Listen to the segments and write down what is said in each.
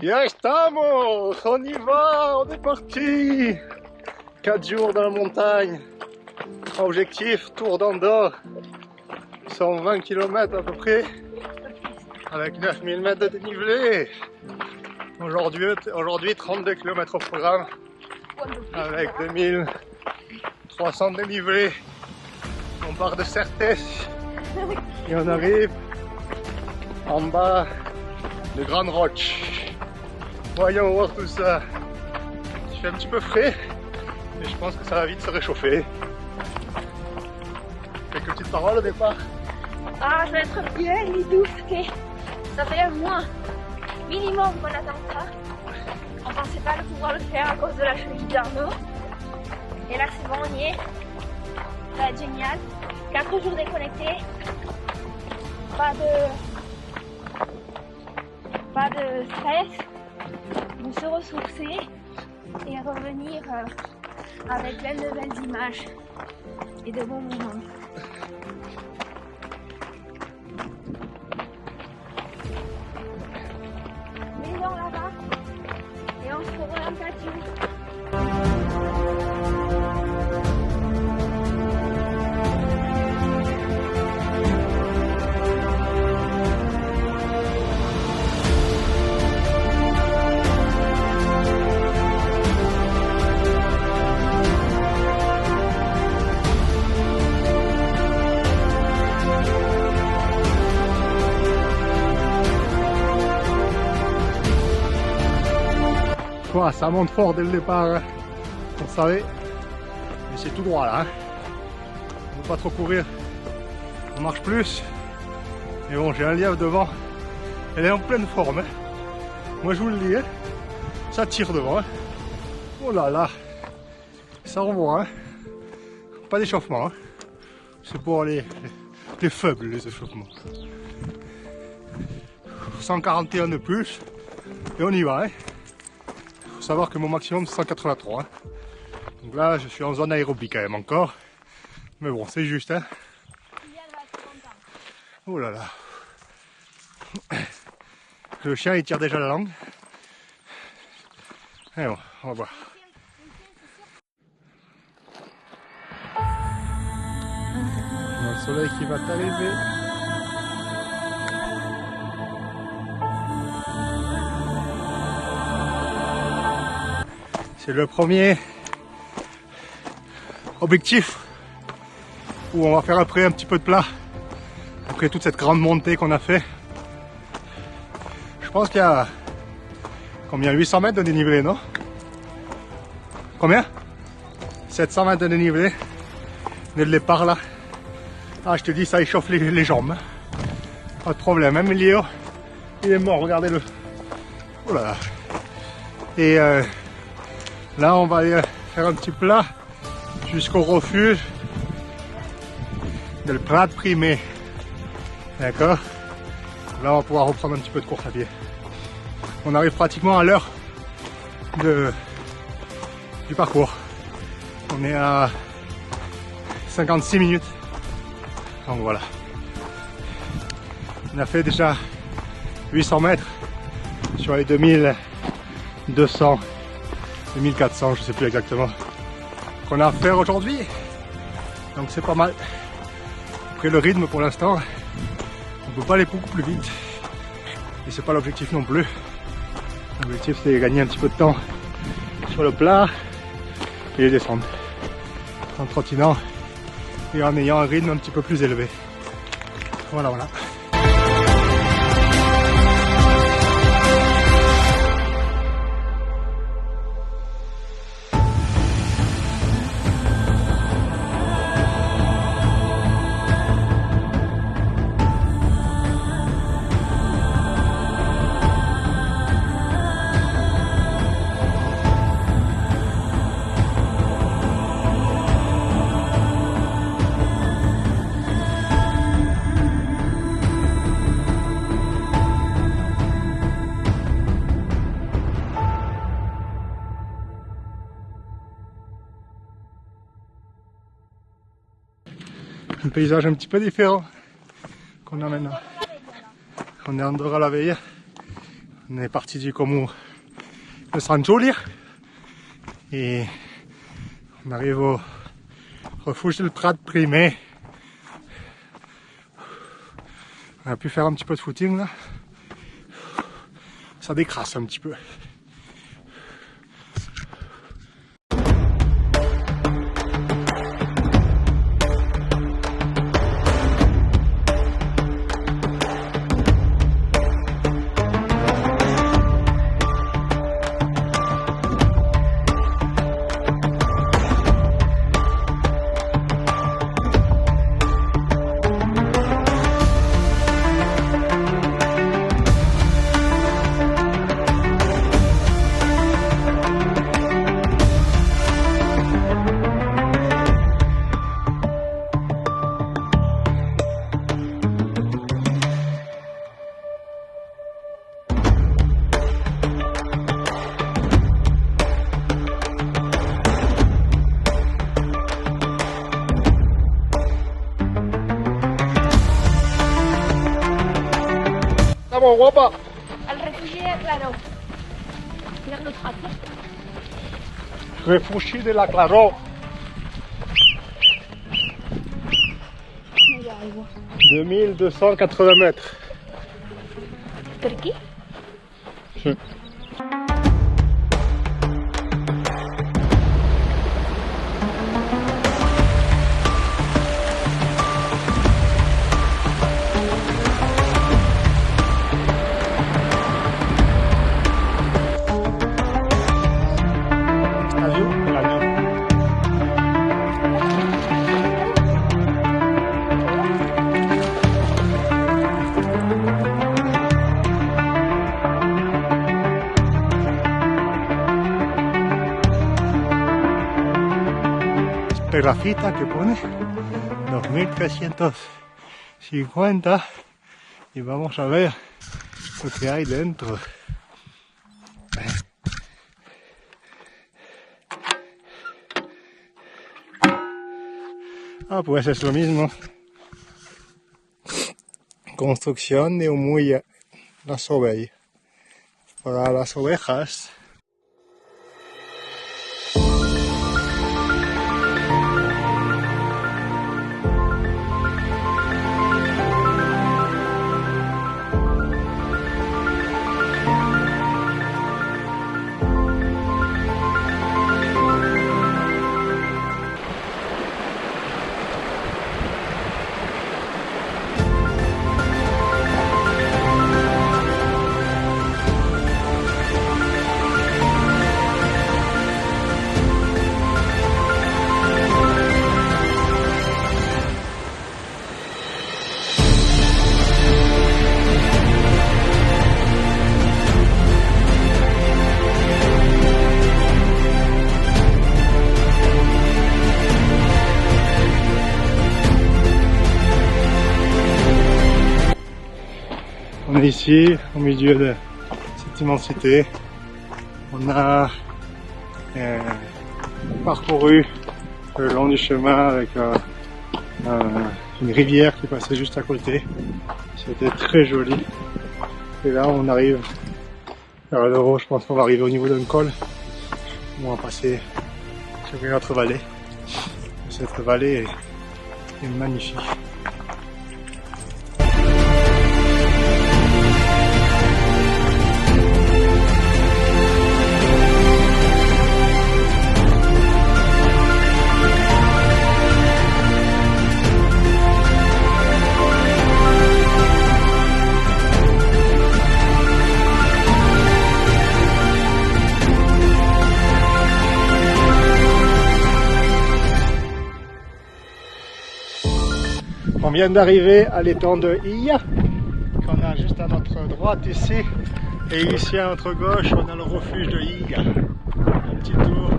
Ya estamos! On y va! On est parti! 4 jours dans la montagne. Objectif, Tour d'Andorre. 120 km à peu près. Avec 9000 mètres de dénivelé. Aujourd'hui 32 km au programme. Avec 2300 de dénivelé. On part de Certès. Et on arrive en bas de Grande Roche. Voyons voir tout ça. Il fait un petit peu frais, mais je pense que ça va vite se réchauffer. Quelques petites paroles au départ. Ah, je vais être bien, Lidou, ok. Ça fait un mois minimum qu'on attend ça. On pensait pas de pouvoir le faire à cause de la cheville d'Arnaud. Et là, c'est bon, on y est. Ça va être génial. 4 jours déconnectés. Pas de stress. De se ressourcer et revenir avec plein de belles images et de bons moments. Maison là-bas et on se revoit en pâture. Quoi, ça monte fort dès le départ, hein. On savait. Mais c'est tout droit là. Hein. On ne veut pas trop courir. On marche plus. Mais bon, j'ai un lièvre devant. Elle est en pleine forme. Hein. Moi je vous le dis, hein. Ça tire devant. Hein. Oh là là. Ça revoit. Hein. Pas d'échauffement. Hein. C'est pour les faibles, les échauffements. 141 de plus. Et on y va. Hein. Faut savoir que mon maximum c'est 183. Hein. Donc là je suis en zone aérobie quand même encore. Mais bon c'est juste. Hein. Oh là là. Le chien il tire déjà la langue. Et bon, on va voir. Le soleil qui va t'arriver. C'est le premier objectif où on va faire après un petit peu de plat. Après toute cette grande montée qu'on a fait. Je pense qu'il y a combien, 800 mètres de dénivelé, non? Combien? 700 mètres de dénivelé. Dès le départ là. Ah, je te dis, ça échauffe les jambes. Pas de problème. Même Léo, il est mort, regardez-le. Oh là là. Et là, on va aller faire un petit plat jusqu'au refuge del Prat Primer. D'accord? Là, on va pouvoir reprendre un petit peu de course à pied. On arrive pratiquement à l'heure du parcours. On est à 56 minutes. Donc voilà. On a fait déjà 800 mètres sur les 2200. 1400, je sais plus exactement, qu'on a à faire aujourd'hui. Donc c'est pas mal. Après le rythme pour l'instant, on peut pas aller beaucoup plus vite. Et c'est pas l'objectif non plus. L'objectif c'est de gagner un petit peu de temps sur le plat et descendre. En trottinant et en ayant un rythme un petit peu plus élevé. Voilà, voilà. Un paysage un petit peu différent qu'on a maintenant. On est en Andorre à la veille. On est parti du Comune de San Giulio et on arrive au refuge del Prat Primer. On a pu faire un petit peu de footing là. Ça décrasse un petit peu. Vamos, guapa. Al refugio de Claro. Mira los patos. Refugio de la Claro. No hay agua. 2280 mètres. ¿Por aquí? Sí. Grafita que pone 2350 y vamos a ver lo que hay dentro. Ah, pues es lo mismo. Construcción de un muelle, las ovejas. Para las ovejas. On est ici, au milieu de cette immensité. On a parcouru le long du chemin avec une rivière qui passait juste à côté. C'était très joli. Et là, on arrive vers le haut. Je pense qu'on va arriver au niveau d'un col. On va passer sur une autre vallée. Cette vallée est magnifique. On vient d'arriver à l'étang de Illa, qu'on a juste à notre droite ici, et ici à notre gauche on a le refuge de Illa. Un petit tour.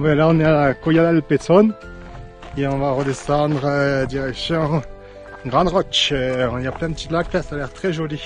ben là on est à la Collada del Pezón et on va redescendre direction Grande Roche. Il y a plein de petits lacs là, ça a l'air très joli.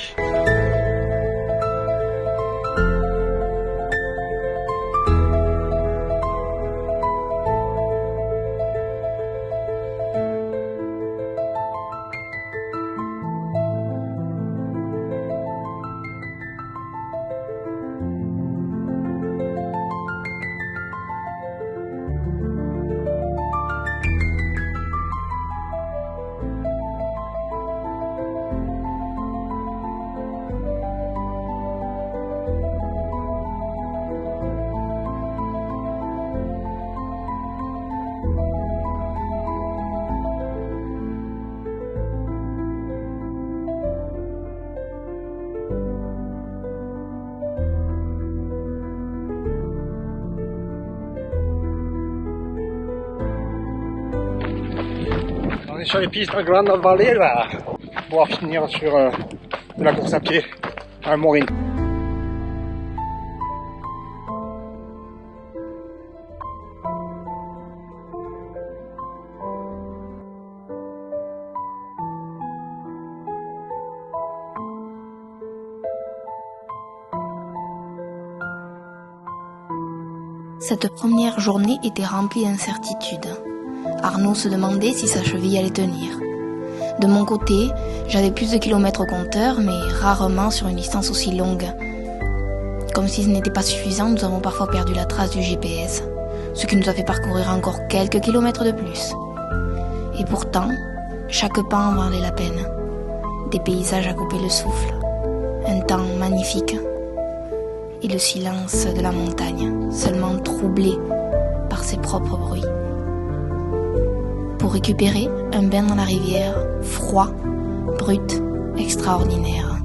On est sur les pistes de Grande Vallée là, pour finir sur de la course à pied à Morin. Cette première journée était remplie d'incertitudes. Arnaud se demandait si sa cheville allait tenir. De mon côté, j'avais plus de kilomètres au compteur, mais rarement sur une distance aussi longue. Comme si ce n'était pas suffisant, nous avons parfois perdu la trace du GPS, ce qui nous a fait parcourir encore quelques kilomètres de plus. Et pourtant, chaque pas en valait la peine. Des paysages à couper le souffle, un temps magnifique, et le silence de la montagne, seulement troublé par ses propres bruits. Pour récupérer, un bain dans la rivière, froid, brut, extraordinaire.